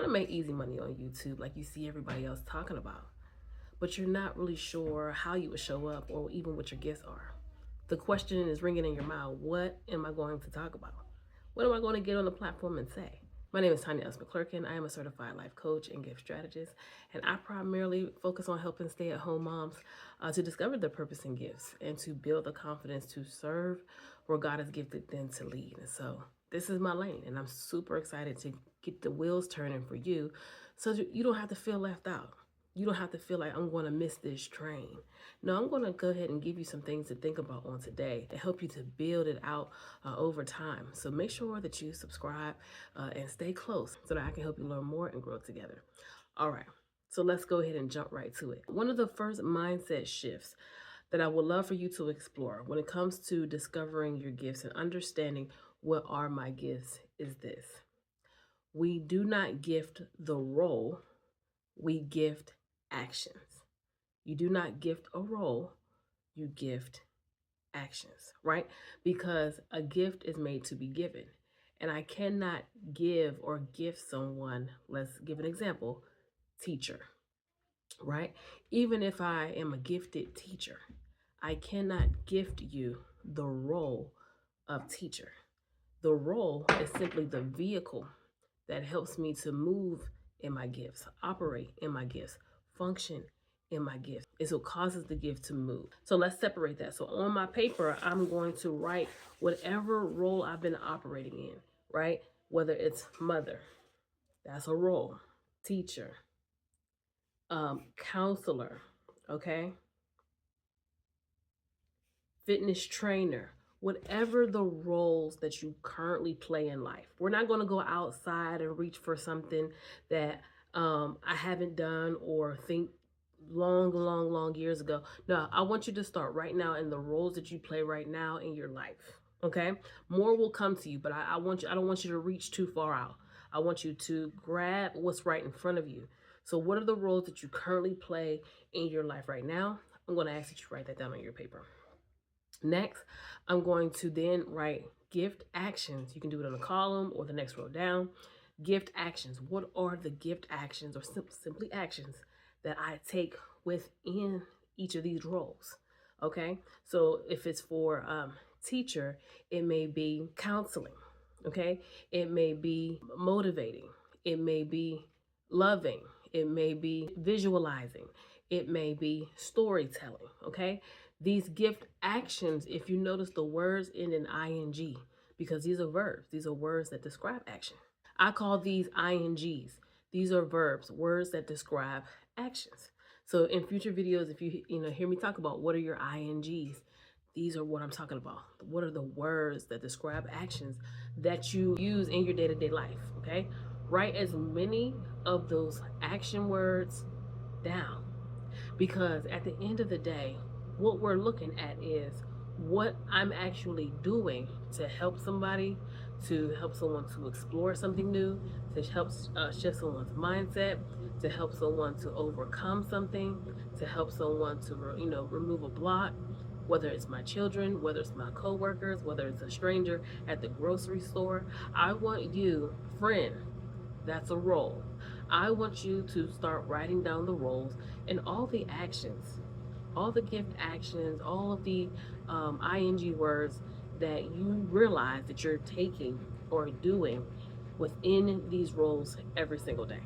to make easy money on YouTube like you see everybody else talking about, but you're not really sure how you would show up or even what your gifts are. The question is ringing in your mind, what am I going to talk about? What am I going to get on the platform and say? My name is 𝗨 McClurkin. I am a certified life coach and gift strategist, and I primarily focus on helping stay-at-home moms to discover their purpose and gifts and to build the confidence to serve where God has gifted them to lead. And so this is my lane, and I'm super excited to get the wheels turning for you so that you don't have to feel left out. You don't have to feel like I'm going to miss this train. No, I'm going to go ahead and give you some things to think about on today to help you to build it out over time. So make sure that you subscribe and stay close so that I can help you learn more and grow together. All right, so let's go ahead and jump right to it. One of the first mindset shifts that I would love for you to explore when it comes to discovering your gifts and understanding what are my gifts is this. We do not gift the role, we gift actions. You do not gift a role, you gift actions, right? Because a gift is made to be given. And I cannot give or gift someone, let's give an example, teacher, right? Even if I am a gifted teacher, I cannot gift you the role of teacher. The role is simply the vehicle that helps me to move in my gifts, operate in my gifts, function in my gift. It's what causes the gift to move. So let's separate that. So on my paper, I'm going to write whatever role I've been operating in, right? Whether it's mother, that's a role, teacher, counselor, okay? Fitness trainer, whatever the roles that you currently play in life. We're not going to go outside and reach for something that I haven't done or think long years ago. No, I want you to start right now in the roles that you play right now in your life. Okay, more will come to you, but I don't want you to reach too far out. I want you to grab what's right in front of you. So what are the roles that you currently play in your life right now? I'm going to ask that you write that down on your paper. Next, I'm going to then write gift actions. You can do it on a column or the next row down. Gift actions. What are the gift actions or simply actions that I take within each of these roles? Okay, so if it's for teacher, it may be counseling. Okay, it may be motivating. It may be loving. It may be visualizing. It may be storytelling. Okay, these gift actions, if you notice the words end in ing, because these are verbs. These are words that describe action. I call these INGs. These are verbs, words that describe actions. So in future videos, if you hear me talk about what are your INGs, these are what I'm talking about. What are the words that describe actions that you use in your day-to-day life, okay? Write as many of those action words down, because at the end of the day, what we're looking at is what I'm actually doing to help somebody, to help someone to explore something new, to help shift someone's mindset, to help someone to overcome something, to help someone to remove a block, whether it's my children, whether it's my coworkers, whether it's a stranger at the grocery store. I want you, friend, that's a role. I want you to start writing down the roles and all the actions, all the gift actions, all of the ing words that you realize that you're taking or doing within these roles every single day.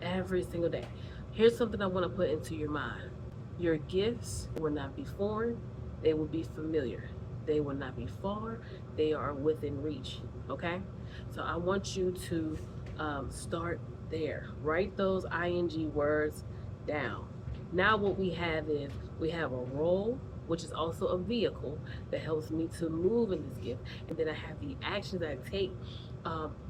Every single day. Here's something I want to put into your mind. Your gifts will not be foreign. They will be familiar. They will not be far. They are within reach. Okay? So I want you to start there. Write those ing words down. Now what we have is we have a role, which is also a vehicle that helps me to move in this gift. And then I have the actions I take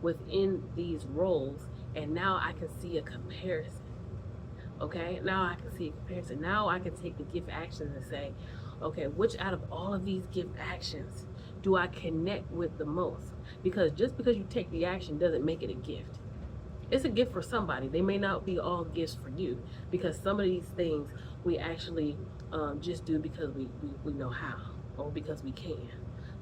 within these roles. And now I can see a comparison. Okay, now I can see a comparison. Now I can take the gift actions and say, okay, which out of all of these gift actions do I connect with the most? Because just because you take the action doesn't make it a gift. It's a gift for somebody. They may not be all gifts for you, because some of these things we actually just do because we know how, or because we can.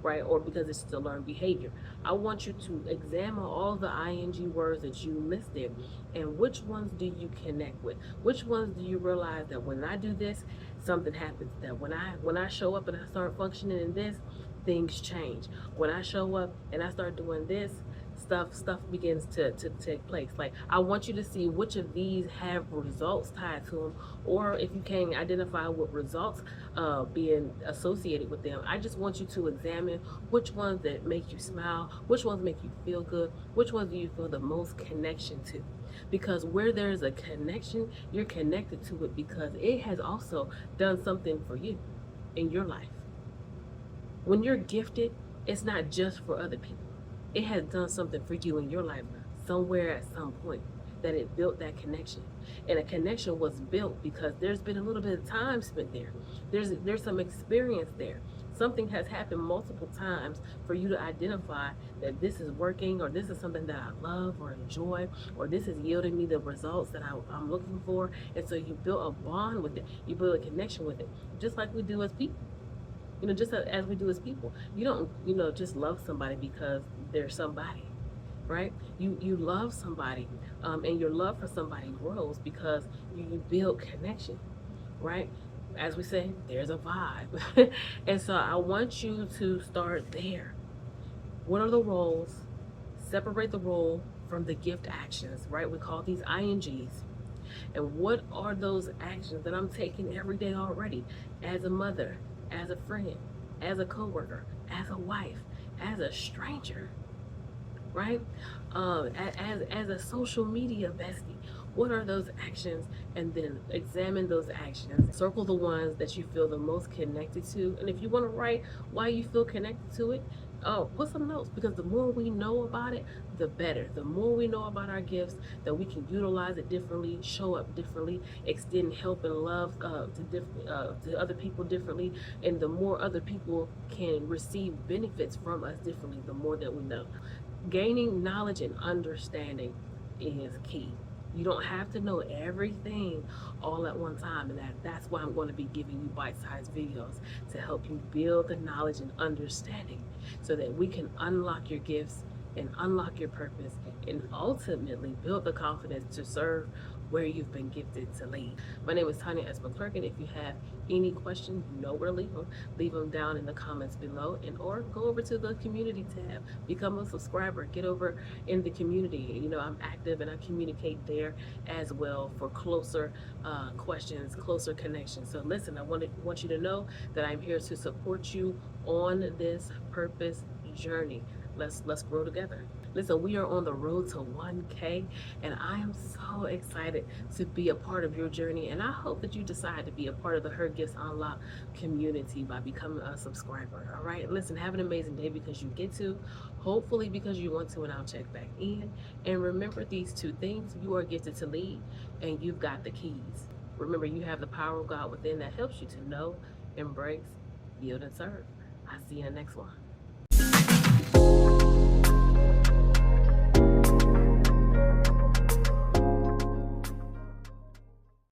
right? Or because it's still learned behavior. I want you to examine all the ing words that you listed and which ones do you connect with? Which ones do you realize that when I do this, something happens? That when I show up and I start functioning in this, things change. When I show up and I start doing this, stuff begins to take place. Like, I want you to see which of these have results tied to them, or if you can identify what results being associated with them. I just want you to examine which ones that make you smile, which ones make you feel good, which ones do you feel the most connection to. Because where there's a connection, you're connected to it because it has also done something for you in your life. When you're gifted, it's not just for other people. It has done something for you in your life somewhere at some point, that it built that connection. And a connection was built because there's been a little bit of time spent there. There's some experience there. Something has happened multiple times for you to identify that this is working, or this is something that I love or enjoy, or this is yielding me the results that I'm looking for. And so you build a bond with it. You build a connection with it, just like we do as people. Just as we do as people. You don't, just love somebody because they're somebody, right? You love somebody, and your love for somebody grows because you build connection, right? As we say, there's a vibe. And so I want you to start there. What are the roles? Separate the role from the gift actions, right? We call these INGs. And what are those actions that I'm taking every day already as a mother, as a friend, as a coworker, as a wife, as a stranger, right? As a social media bestie? What are those actions? And then examine those actions. Circle the ones that you feel the most connected to. And if you want to write why you feel connected to it, put some notes, because the more we know about it, the better. The more we know about our gifts, that we can utilize it differently, show up differently, extend help and love to other people differently, and the more other people can receive benefits from us differently, the more that we know. Gaining knowledge and understanding is key. You don't have to know everything all at one time, and that's why I'm going to be giving you bite-sized videos to help you build the knowledge and understanding so that we can unlock your gifts and unlock your purpose and ultimately build the confidence to serve where you've been gifted to lead. My name is Tanya S. McClurkin. If you have any questions, you know where to leave them down in the comments below, or go over to the community tab, become a subscriber, get over in the community. I'm active and I communicate there as well for closer questions, closer connections. So listen, I want you to know that I'm here to support you on this purpose journey. Let's grow together. Listen, we are on the road to 1K, and I am so excited to be a part of your journey, and I hope that you decide to be a part of the Her Gifts Unlocked community by becoming a subscriber. All right, listen, have an amazing day because you get to, hopefully because you want to, and I'll check back in. And remember these two things: you are gifted to lead, and you've got the keys. Remember, you have the power of God within that helps you to know, embrace, yield, and serve. I'll see you in the next one.